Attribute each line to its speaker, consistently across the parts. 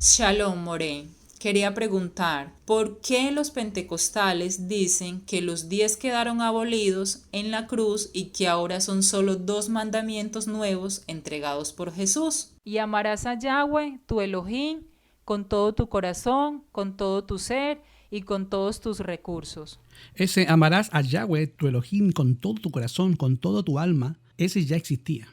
Speaker 1: Shalom, More. Quería preguntar, ¿por qué los pentecostales dicen que los 10 quedaron abolidos en la cruz y que ahora son solo 2 mandamientos nuevos entregados por Jesús? Y amarás a Yahweh, tu Elohim, con todo tu corazón, con todo tu ser y con todos tus recursos.
Speaker 2: Ese amarás a Yahweh, tu Elohim, con todo tu corazón, con todo tu alma, ese ya existía.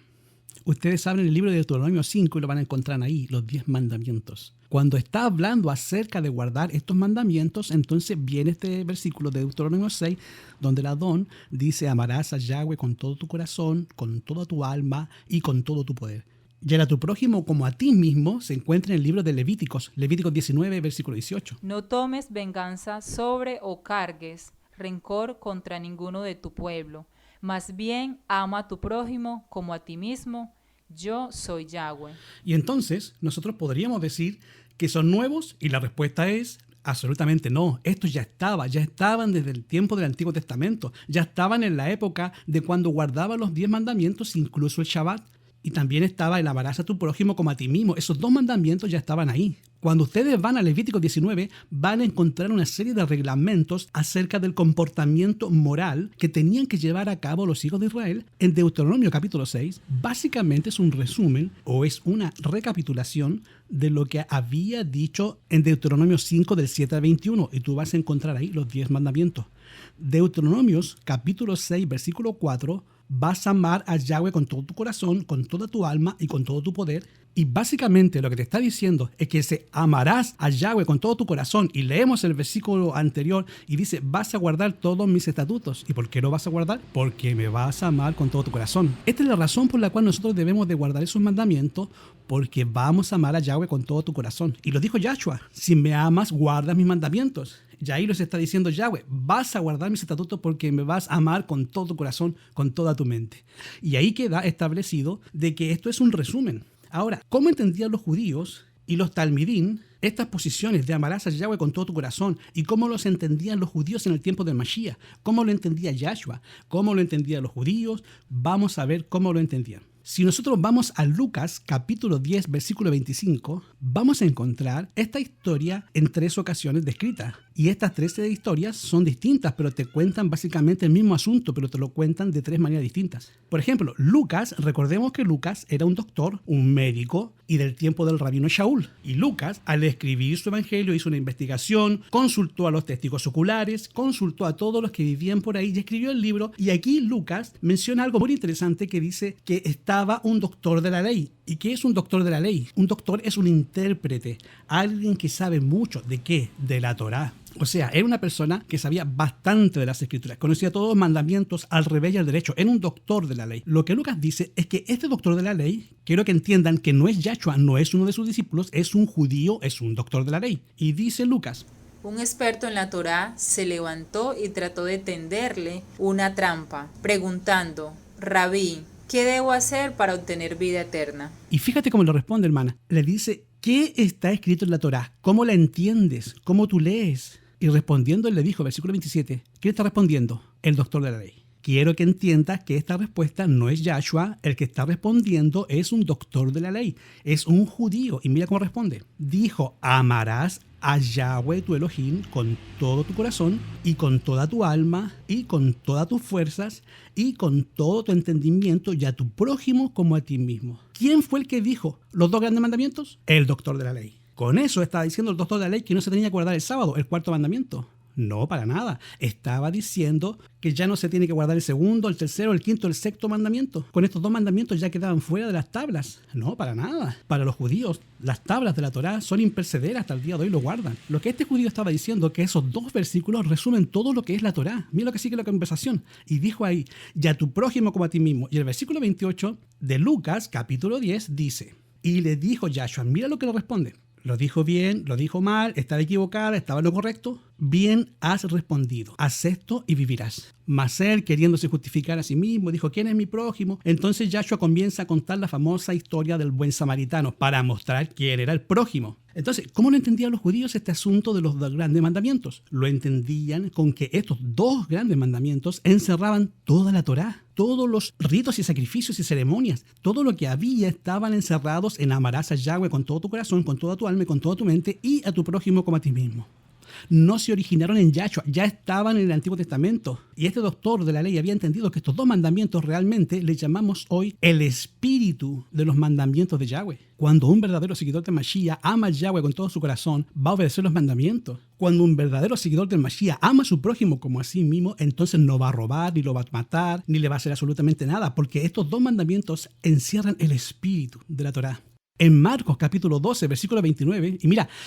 Speaker 2: Ustedes saben el libro de Deuteronomio 5 y lo van a encontrar ahí, los 10 mandamientos. Cuando está hablando acerca de guardar estos mandamientos, entonces viene este versículo de Deuteronomio 6, donde el Adón dice, amarás a Yahweh con todo tu corazón, con toda tu alma y con todo tu poder. Y a tu prójimo como a ti mismo se encuentra en el libro de Levíticos 19, versículo 18.
Speaker 1: No tomes venganza sobre o cargues rencor contra ninguno de tu pueblo. Más bien ama a tu prójimo como a ti mismo. Yo soy Yahweh.
Speaker 2: Y entonces nosotros podríamos decir que son nuevos y la respuesta es absolutamente no. Estos ya estaban desde el tiempo del Antiguo Testamento, ya estaban en la época de cuando guardaban los 10 mandamientos, incluso el Shabbat. Y también estaba el amarás a tu prójimo como a ti mismo. Esos 2 mandamientos ya estaban ahí. Cuando ustedes van a Levítico 19, van a encontrar una serie de reglamentos acerca del comportamiento moral que tenían que llevar a cabo los hijos de Israel. En Deuteronomio capítulo 6, básicamente es un resumen o es una recapitulación de lo que había dicho en Deuteronomio 5 del 7 al 21. Y tú vas a encontrar ahí los 10 mandamientos. Deuteronomios capítulo 6, versículo 4, vas a amar a Yahweh con todo tu corazón, con toda tu alma y con todo tu poder. Y básicamente lo que te está diciendo es que se amarás a Yahweh con todo tu corazón. Y leemos el versículo anterior y dice, vas a guardar todos mis estatutos. ¿Y por qué lo vas a guardar? Porque me vas a amar con todo tu corazón. Esta es la razón por la cual nosotros debemos de guardar esos mandamientos, porque vamos a amar a Yahweh con todo tu corazón. Y lo dijo Yahshua, si me amas, guarda mis mandamientos. Y ahí los está diciendo Yahweh, vas a guardar mis estatutos porque me vas a amar con todo tu corazón, con toda tu mente. Y ahí queda establecido de que esto es un resumen. Ahora, ¿cómo entendían los judíos y los talmidín estas posiciones de amarás a Yahweh con todo tu corazón? ¿Y cómo los entendían los judíos en el tiempo del Mashiach? ¿Cómo lo entendía Yahshua? ¿Cómo lo entendían los judíos? Vamos a ver cómo lo entendían. Si nosotros vamos a Lucas capítulo 10, versículo 25, vamos a encontrar esta historia en 3 ocasiones descritas. Y estas 13 historias son distintas, pero te cuentan básicamente el mismo asunto, pero te lo cuentan de 3 maneras distintas. Por ejemplo, Lucas, recordemos que Lucas era un doctor, un médico, y del tiempo del rabino Shaul. Y Lucas, al escribir su evangelio, hizo una investigación, consultó a los testigos oculares, consultó a todos los que vivían por ahí y escribió el libro. Y aquí Lucas menciona algo muy interesante que dice que estaba un doctor de la ley. ¿Y qué es un doctor de la ley? Un doctor es un intérprete, alguien que sabe mucho. ¿De qué? De la Torá. O sea, era una persona que sabía bastante de las escrituras, conocía todos los mandamientos al revés y al derecho, era un doctor de la ley. Lo que Lucas dice es que este doctor de la ley, quiero que entiendan que no es Yahshua, no es uno de sus discípulos, es un judío, es un doctor de la ley. Y dice Lucas,
Speaker 1: un experto en la Torá se levantó y trató de tenderle una trampa, preguntando, Rabí, ¿qué debo hacer para obtener vida eterna?
Speaker 2: Y fíjate cómo le responde, hermana. Le dice, ¿qué está escrito en la Torá? ¿Cómo la entiendes? ¿Cómo tú lees? Y respondiendo, él le dijo, versículo 27, ¿quién está respondiendo? El doctor de la ley. Quiero que entiendas que esta respuesta no es Yahshua, el que está respondiendo es un doctor de la ley, es un judío. Y mira cómo responde. Dijo, amarás a Yahweh tu Elohim con todo tu corazón y con toda tu alma y con todas tus fuerzas y con todo tu entendimiento y a tu prójimo como a ti mismo. ¿Quién fue el que dijo los 2 grandes mandamientos? El doctor de la ley. Con eso estaba diciendo el doctor de la ley que no se tenía que guardar el sábado, el 4.º mandamiento. No, para nada. Estaba diciendo que ya no se tiene que guardar el 2.º, el 3.º, el 5.º, el 6.º mandamiento. Con estos 2 mandamientos ya quedaban fuera de las tablas. No, para nada. Para los judíos, las tablas de la Torá son impercederas, hasta el día de hoy lo guardan. Lo que este judío estaba diciendo que esos 2 versículos resumen todo lo que es la Torá. Mira lo que sigue la conversación. Y dijo ahí, y a tu prójimo como a ti mismo. Y el versículo 28 de Lucas, capítulo 10, dice, y le dijo Yahshua, mira lo que le responde. ¿Lo dijo bien? ¿Lo dijo mal? ¿Estaba equivocada? ¿Estaba en lo correcto? bien has respondido, haz esto y vivirás. Mas él, queriéndose justificar a sí mismo, dijo, ¿quién es mi prójimo? Entonces Yahshua comienza a contar la famosa historia del buen samaritano para mostrar quién era el prójimo. Entonces, ¿cómo lo entendían los judíos este asunto de los dos grandes mandamientos? Lo entendían con que estos dos grandes mandamientos encerraban toda la Torá. Todos los ritos y sacrificios y ceremonias, todo lo que había estaban encerrados en amarás a Yahweh con todo tu corazón, con toda tu alma y con toda tu mente y a tu prójimo como a ti mismo. No se originaron en Yahshua, ya estaban en el Antiguo Testamento. Y este doctor de la ley había entendido que estos dos mandamientos realmente le llamamos hoy el espíritu de los mandamientos de Yahweh. Cuando un verdadero seguidor de Mashiach ama a Yahweh con todo su corazón, va a obedecer los mandamientos. Cuando un verdadero seguidor del Mashiach ama a su prójimo como a sí mismo, entonces no va a robar, ni lo va a matar, ni le va a hacer absolutamente nada, porque estos dos mandamientos encierran el espíritu de la Torá. En Marcos capítulo 12, versículo 29,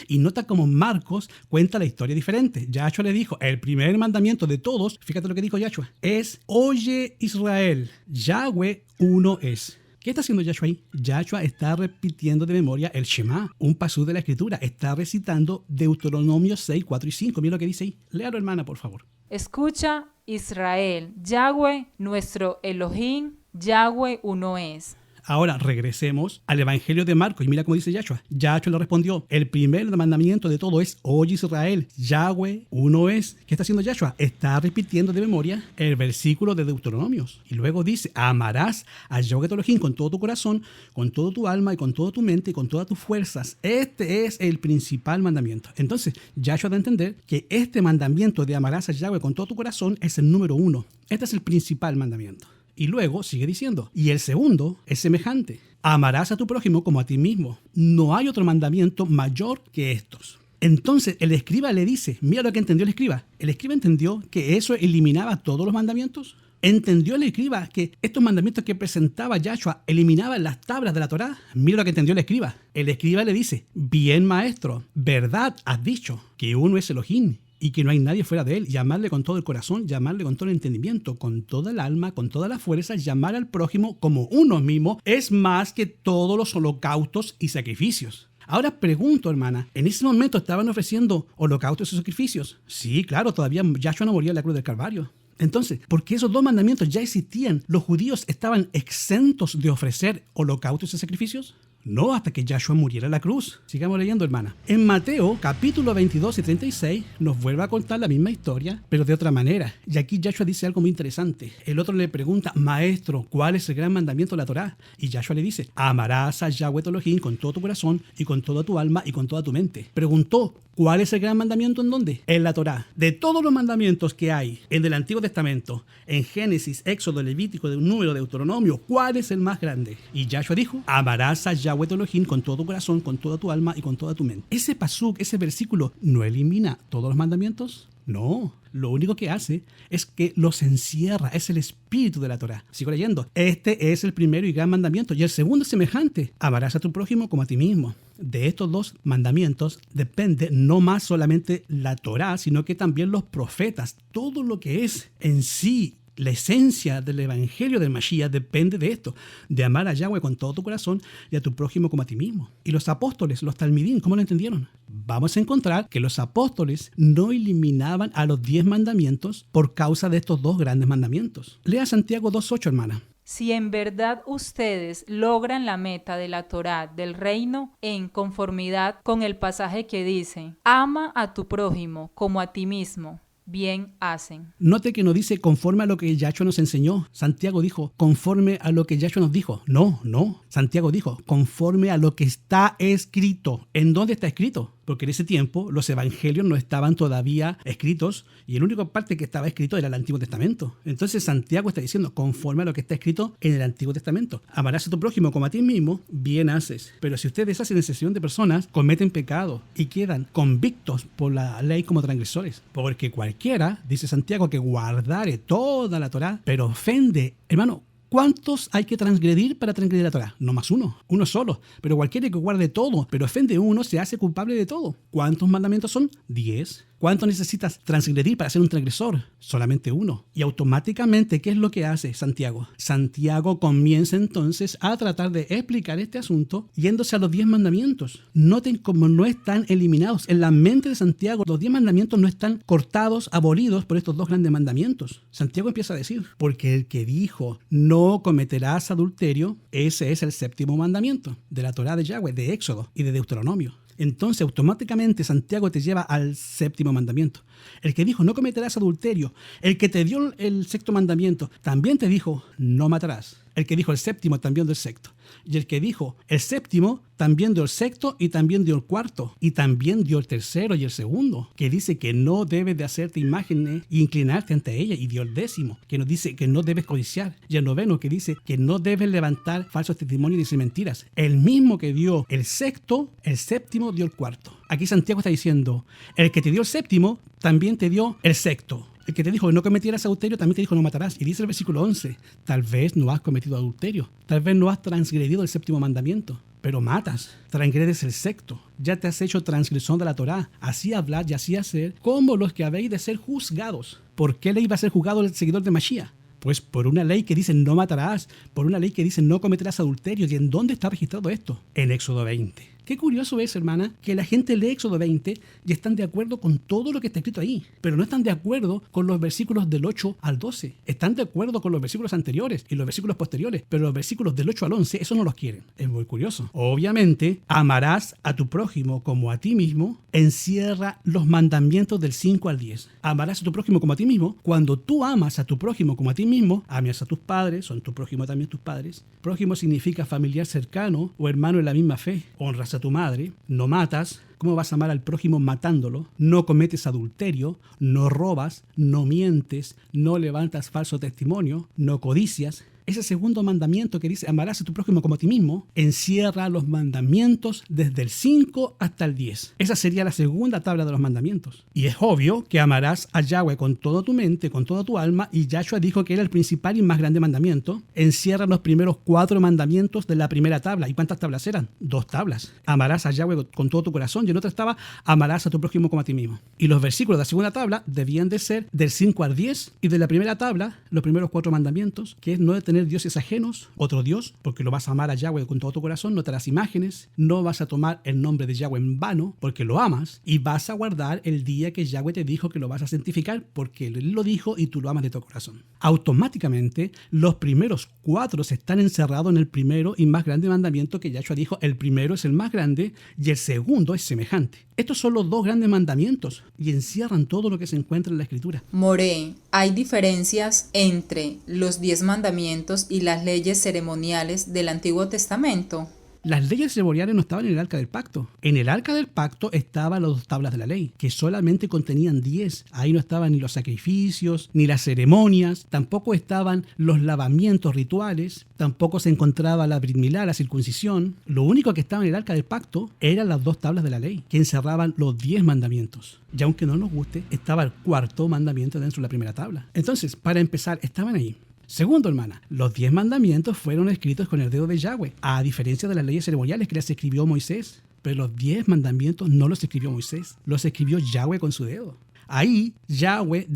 Speaker 2: y nota cómo Marcos cuenta la historia diferente. Yahshua le dijo, el primer mandamiento de todos, fíjate lo que dijo Yahshua, es, oye Israel, Yahweh uno es. ¿Qué está haciendo Yahshua ahí? Yahshua está repitiendo de memoria el Shema, un pasú de la Escritura. Está recitando Deuteronomio 6, 4 y 5. Mira lo que dice ahí. Léalo, hermana, por favor.
Speaker 1: Escucha, Israel, Yahweh, nuestro Elohim, Yahweh uno es.
Speaker 2: Ahora regresemos al Evangelio de Marcos y mira cómo dice Yahshua. Yahshua le respondió, el primer mandamiento de todo es, oye Israel, Yahweh uno es. ¿Qué está haciendo Yahshua? Está repitiendo de memoria el versículo de Deuteronomios. Y luego dice, amarás a Yahweh tu Elohim con todo tu corazón, con toda tu alma y con toda tu mente y con todas tus fuerzas. Este es el principal mandamiento. Entonces, Yahshua da a entender que este mandamiento de amarás a Yahweh con todo tu corazón es el número 1. Este es el principal mandamiento. Y luego sigue diciendo, y el segundo es semejante. Amarás a tu prójimo como a ti mismo. No hay otro mandamiento mayor que estos. Entonces el escriba le dice, mira lo que entendió el escriba. El escriba entendió que eso eliminaba todos los mandamientos. ¿Entendió el escriba que estos mandamientos que presentaba Yahshua eliminaban las tablas de la Torá? Mira lo que entendió el escriba. El escriba le dice, bien maestro, verdad has dicho, que uno es Elohim y que no hay nadie fuera de él, llamarle con todo el corazón, llamarle con todo el entendimiento, con toda el alma, con toda la fuerza, llamar al prójimo como uno mismo es más que todos los holocaustos y sacrificios. Ahora pregunto, hermana, ¿en ese momento estaban ofreciendo holocaustos y sacrificios? Sí, claro, todavía Yahshua no moría en la cruz del Calvario. Entonces, porque esos dos mandamientos ya existían, ¿los judíos estaban exentos de ofrecer holocaustos y sacrificios? No, hasta que Yahshua muriera en la cruz. Sigamos leyendo, hermana. En Mateo, capítulo 22 y 36, nos vuelve a contar la misma historia, pero de otra manera. Y aquí Yahshua dice algo muy interesante. El otro le pregunta, maestro, ¿cuál es el gran mandamiento de la Torá? Y Yahshua le dice, amarás a Yahweh tu Elohim con todo tu corazón y con toda tu alma y con toda tu mente. Preguntó, ¿cuál es el gran mandamiento en dónde? En la Torá. De todos los mandamientos que hay en el Antiguo Testamento, en Génesis, Éxodo, Levítico, Número, Deuteronomio, ¿cuál es el más grande? Y Yahshua dijo, amarás a Yahweh tu Elohim con todo tu corazón, con toda tu alma y con toda tu mente. Ese pasuk, ese versículo, ¿no elimina todos los mandamientos? No, lo único que hace es que los encierra, es el espíritu de la Torá. Sigo leyendo. Este es el primero y gran mandamiento, y el segundo es semejante. Amarás a tu prójimo como a ti mismo. De estos dos mandamientos depende no más solamente la Torá, sino que también los profetas. Todo lo que es en sí la esencia del evangelio del Mashiach depende de esto, de amar a Yahweh con todo tu corazón y a tu prójimo como a ti mismo. Y los apóstoles, los talmidim, ¿cómo lo entendieron? Vamos a encontrar que los apóstoles no eliminaban a los 10 mandamientos por causa de estos dos grandes mandamientos. Lea Santiago 2:8, hermana.
Speaker 1: Si en verdad ustedes logran la meta de la Torá del reino en conformidad con el pasaje que dice, ama a tu prójimo como a ti mismo, bien hacen.
Speaker 2: Note que no dice conforme a lo que Yahshua nos enseñó. Santiago dijo conforme a lo que Yahshua nos dijo. No. Santiago dijo conforme a lo que está escrito. ¿En dónde está escrito? Porque en ese tiempo los evangelios no estaban todavía escritos y la única parte que estaba escrito era el Antiguo Testamento. Entonces Santiago está diciendo conforme a lo que está escrito en el Antiguo Testamento. Amarás a tu prójimo como a ti mismo, bien haces. Pero si ustedes hacen excepción de personas, cometen pecado y quedan convictos por la ley como transgresores. Porque cualquiera, dice Santiago, que guardare toda la Torá, pero ofende, hermano, ¿cuántos hay que transgredir para transgredir la Torá? No más uno solo. Pero cualquiera que guarde todo, pero ofende uno, se hace culpable de todo. ¿Cuántos mandamientos son? 10. ¿Cuánto necesitas transgredir para ser un transgresor? Solamente uno. Y automáticamente, ¿qué es lo que hace Santiago? Santiago comienza entonces a tratar de explicar este asunto yéndose a los 10 mandamientos. Noten cómo no están eliminados. En la mente de Santiago, los 10 mandamientos no están cortados, abolidos por estos 2 grandes mandamientos. Santiago empieza a decir, porque el que dijo, no cometerás adulterio, ese es el 7º mandamiento de la Torá de Yahweh, de Éxodo y de Deuteronomio. Entonces automáticamente Santiago te lleva al 7º mandamiento. El que dijo no cometerás adulterio, el que te dio el 6º mandamiento, también te dijo no matarás. El que dijo el 7º también dio el 6º. Y el que dijo el 7º también dio el 6º y también dio el 4º. Y también dio el 3º y el 2º. Que dice que no debes de hacerte imágenes e inclinarte ante ella. Y dio el 10º, que nos dice que no debes codiciar. Y el 9º, que dice que no debes levantar falsos testimonios ni decir mentiras. El mismo que dio el 6º, el 7º dio el 4º. Aquí Santiago está diciendo, el que te dio el 7º también te dio el 6º. El que te dijo que no cometieras adulterio también te dijo no matarás. Y dice el versículo 11, tal vez no has cometido adulterio, tal vez no has transgredido el 7º mandamiento, pero matas, transgredes el 6º. Ya te has hecho transgresión de la Torá. Así hablar y así hacer como los que habéis de ser juzgados. ¿Por qué ley va a ser juzgado el seguidor de Mashiach? Pues por una ley que dice no matarás, por una ley que dice no cometerás adulterio. ¿Y en dónde está registrado esto? En Éxodo 20. Qué curioso es, hermana, que la gente lee Éxodo 20 y están de acuerdo con todo lo que está escrito ahí, pero no están de acuerdo con los versículos del 8 al 12. Están de acuerdo con los versículos anteriores y los versículos posteriores, pero los versículos del 8 al 11, eso no los quieren. Es muy curioso. Obviamente, amarás a tu prójimo como a ti mismo, encierra los mandamientos del 5 al 10. Amarás a tu prójimo como a ti mismo. Cuando tú amas a tu prójimo como a ti mismo, amas a tus padres, son tu prójimo también tus padres. Prójimo significa familiar cercano o hermano en la misma fe. Honras a tu madre, no matas. ¿Cómo vas a amar al prójimo matándolo? No cometes adulterio, no robas, no mientes, no levantas falso testimonio, no codicias. Ese 2º mandamiento que dice amarás a tu prójimo como a ti mismo, encierra los mandamientos desde el 5 hasta el 10. Esa sería la 2ª tabla de los mandamientos. Y es obvio que amarás a Yahweh con toda tu mente, con toda tu alma, y Yahshua dijo que era el principal y más grande mandamiento. Encierra los primeros 4 mandamientos de la primera tabla. ¿Y cuántas tablas eran? 2 tablas. Amarás a Yahweh con todo tu corazón, y en otra estaba amarás a tu prójimo como a ti mismo. Y los versículos de la segunda tabla debían de ser del 5 al 10, y de la primera tabla, los primeros 4 mandamientos, que es no tener dioses ajenos, otro Dios, porque lo vas a amar a Yahweh con todo tu corazón, no te harás imágenes, no vas a tomar el nombre de Yahweh en vano, porque lo amas, y vas a guardar el día que Yahweh te dijo que lo vas a santificar, porque Él lo dijo y tú lo amas de tu corazón. Automáticamente, los primeros 4 están encerrados en el primero y más grande mandamiento que Yahshua dijo, el primero es el más grande y el segundo es semejante. Estos son los 2 grandes mandamientos y encierran todo lo que se encuentra en la Escritura.
Speaker 1: More, ¿hay diferencias entre los 10 mandamientos y las leyes ceremoniales del Antiguo Testamento?
Speaker 2: Las leyes ceremoniales no estaban en el Arca del Pacto. En el Arca del Pacto estaban las 2 tablas de la ley, que solamente contenían 10. Ahí no estaban ni los sacrificios, ni las ceremonias, tampoco estaban los lavamientos rituales, tampoco se encontraba la Brit Milá, la circuncisión. Lo único que estaba en el Arca del Pacto eran las 2 tablas de la ley, que encerraban los 10 mandamientos. Y aunque no nos guste, estaba el 4º mandamiento dentro de la primera tabla. Entonces, para empezar, estaban ahí. Segundo, hermana, los 10 mandamientos fueron escritos con el dedo de Yahweh, a diferencia de las leyes ceremoniales que las escribió Moisés. Pero los 10 mandamientos no los escribió Moisés, los escribió Yahweh con su dedo. Ahí Yahweh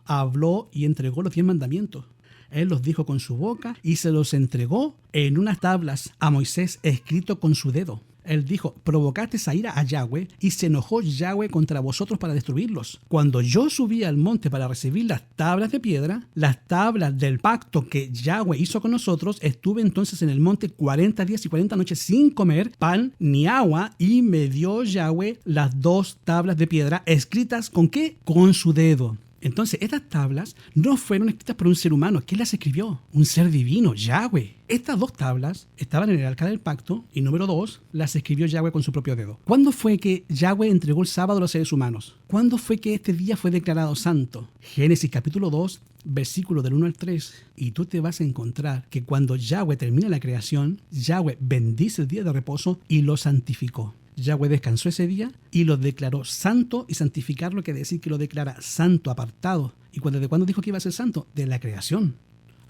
Speaker 2: habló y entregó los 10 mandamientos. Él los dijo con su boca y se los entregó en unas tablas a Moisés escrito con su dedo. Él dijo, provocasteis a ira a Yahweh, y se enojó Yahweh contra vosotros para destruirlos. Cuando yo subí al monte para recibir las tablas de piedra, las tablas del pacto que Yahweh hizo con nosotros, estuve entonces en el monte 40 días y 40 noches sin comer pan ni agua, y me dio Yahweh las 2 tablas de piedra escritas ¿con qué? Con su dedo. Entonces, estas tablas no fueron escritas por un ser humano. ¿Quién las escribió? Un ser divino, Yahweh. Estas 2 tablas estaban en el Arca del Pacto y número 2 las escribió Yahweh con su propio dedo. ¿Cuándo fue que Yahweh entregó el sábado a los seres humanos? ¿Cuándo fue que este día fue declarado santo? Génesis capítulo 2, versículo del 1 al 3. Y tú te vas a encontrar que cuando Yahweh termina la creación, Yahweh bendice el día de reposo y lo santificó. Yahweh descansó ese día y lo declaró santo, y santificar lo quiere decir que lo declara santo, apartado. ¿Y desde cuándo dijo que iba a ser santo? De la creación.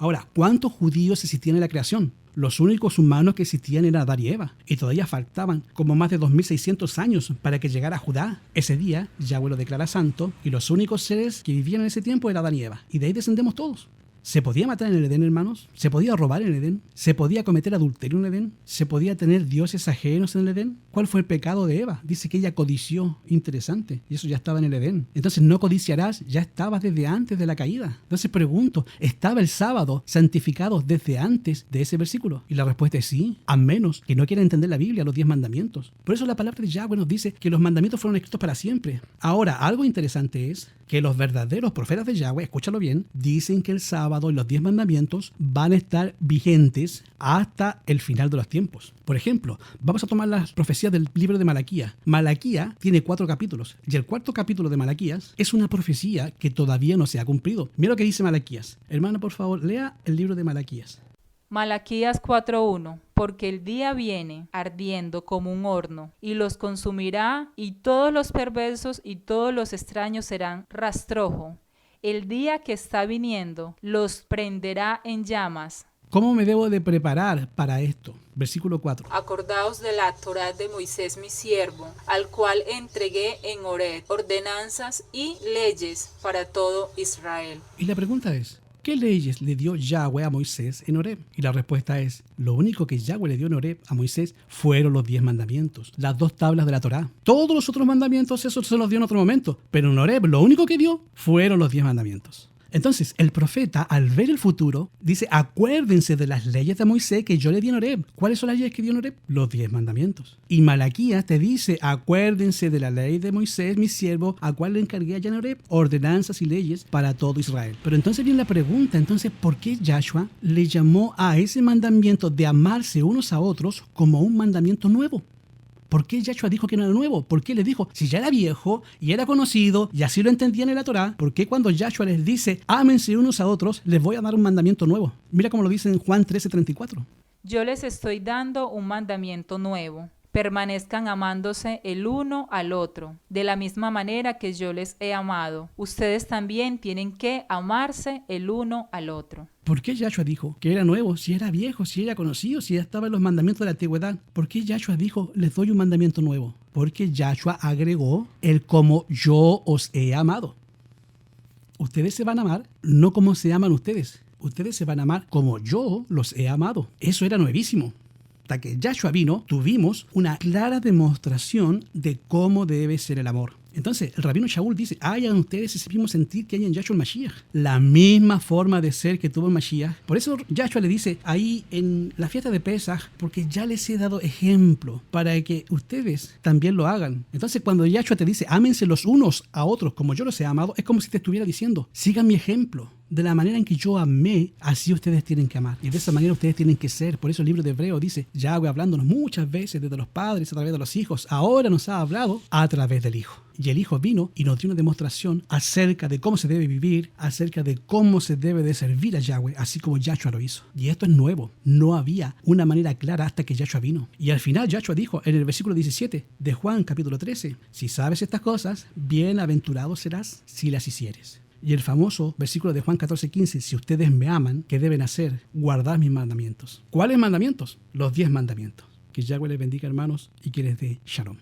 Speaker 2: Ahora, ¿cuántos judíos existían en la creación? Los únicos humanos que existían eran Adán y Eva, y todavía faltaban como más de 2600 años para que llegara Judá. Ese día, Yahweh lo declara santo, y los únicos seres que vivían en ese tiempo eran Adán y Eva, y de ahí descendemos todos. ¿Se podía matar en el Edén, hermanos? ¿Se podía robar en el Edén? ¿Se podía cometer adulterio en el Edén? ¿Se podía tener dioses ajenos en el Edén? ¿Cuál fue el pecado de Eva? Dice que ella codició. Interesante. Y eso ya estaba en el Edén. Entonces, no codiciarás, ya estaba desde antes de la caída. Entonces pregunto, ¿estaba el sábado santificado desde antes de ese versículo? Y la respuesta es sí, a menos que no quiera entender la Biblia, los 10 mandamientos. Por eso la palabra de Yahweh nos dice que los mandamientos fueron escritos para siempre. Ahora, algo interesante es que los verdaderos profetas de Yahweh, escúchalo bien, dicen que el sábado y los 10 mandamientos van a estar vigentes hasta el final de los tiempos. Por ejemplo, vamos a tomar las profecías del libro de Malaquías. Malaquías tiene 4 capítulos y el 4.º capítulo de Malaquías es una profecía que todavía no se ha cumplido. Mira lo que dice Malaquías. Hermano, por favor, lea el libro de Malaquías.
Speaker 1: Malaquías 4:1. Porque el día viene ardiendo como un horno, y los consumirá, y todos los perversos y todos los extraños serán rastrojo. El día que está viniendo los prenderá en llamas.
Speaker 2: ¿Cómo me debo de preparar para esto? Versículo 4.
Speaker 1: Acordaos de la Torá de Moisés mi siervo, al cual entregué en Horeb ordenanzas y leyes para todo Israel.
Speaker 2: Y la pregunta es, ¿qué leyes le dio Yahweh a Moisés en Horeb? Y la respuesta es, lo único que Yahweh le dio en Horeb a Moisés fueron los 10 mandamientos, las 2 tablas de la Torá. Todos los otros mandamientos, eso se los dio en otro momento, pero en Horeb lo único que dio fueron los 10 mandamientos. Entonces, el profeta, al ver el futuro, dice, acuérdense de las leyes de Moisés que yo le di en Horeb. ¿Cuáles son las leyes que dio en Horeb? Los 10 mandamientos. Y Malaquías te dice, acuérdense de la ley de Moisés, mi siervo, a cual le encargué allá en Horeb, ordenanzas y leyes para todo Israel. Pero entonces viene la pregunta, entonces, ¿por qué Yahshua le llamó a ese mandamiento de amarse unos a otros como un mandamiento nuevo? ¿Por qué Yahshua dijo que no era nuevo? ¿Por qué le dijo? Si ya era viejo y era conocido y así lo entendían en la Torá, ¿por qué cuando Yahshua les dice, ámense unos a otros, les voy a dar un mandamiento nuevo? Mira cómo lo dice en Juan 13:34.
Speaker 1: Yo les estoy dando un mandamiento nuevo. Permanezcan amándose el uno al otro, de la misma manera que yo les he amado. Ustedes también tienen que amarse el uno al otro.
Speaker 2: ¿Por qué Yahshua dijo que era nuevo, si era viejo, si era conocido, si ya estaba en los mandamientos de la antigüedad? ¿Por qué Yahshua dijo, les doy un mandamiento nuevo? Porque Yahshua agregó el como yo os he amado. Ustedes se van a amar no como se aman ustedes. Ustedes se van a amar como yo los he amado. Eso era nuevísimo. Hasta que Yahshua vino, tuvimos una clara demostración de cómo debe ser el amor. Entonces, el rabino Shaul dice, hayan ustedes ese mismo sentir que hay en Yahshua el Mashiach. La misma forma de ser que tuvo el Mashiach. Por eso Yahshua le dice ahí en la fiesta de Pesaj, porque ya les he dado ejemplo para que ustedes también lo hagan. Entonces, cuando Yahshua te dice, ámense los unos a otros como yo los he amado, es como si te estuviera diciendo, sigan mi ejemplo. De la manera en que yo amé, así ustedes tienen que amar. Y de esa manera ustedes tienen que ser. Por eso el libro de Hebreo dice, Yahweh hablándonos muchas veces desde los padres, a través de los hijos, ahora nos ha hablado a través del Hijo. Y el Hijo vino y nos dio una demostración acerca de cómo se debe vivir, acerca de cómo se debe de servir a Yahweh, así como Yahshua lo hizo. Y esto es nuevo. No había una manera clara hasta que Yahshua vino. Y al final Yahshua dijo en el versículo 17 de Juan capítulo 13, si sabes estas cosas, bienaventurado serás si las hicieres. Y el famoso versículo de Juan 14:15, si ustedes me aman, ¿qué deben hacer? Guardar mis mandamientos. ¿Cuáles mandamientos? Los 10 mandamientos. Que Yahweh les bendiga, hermanos, y que les dé shalom.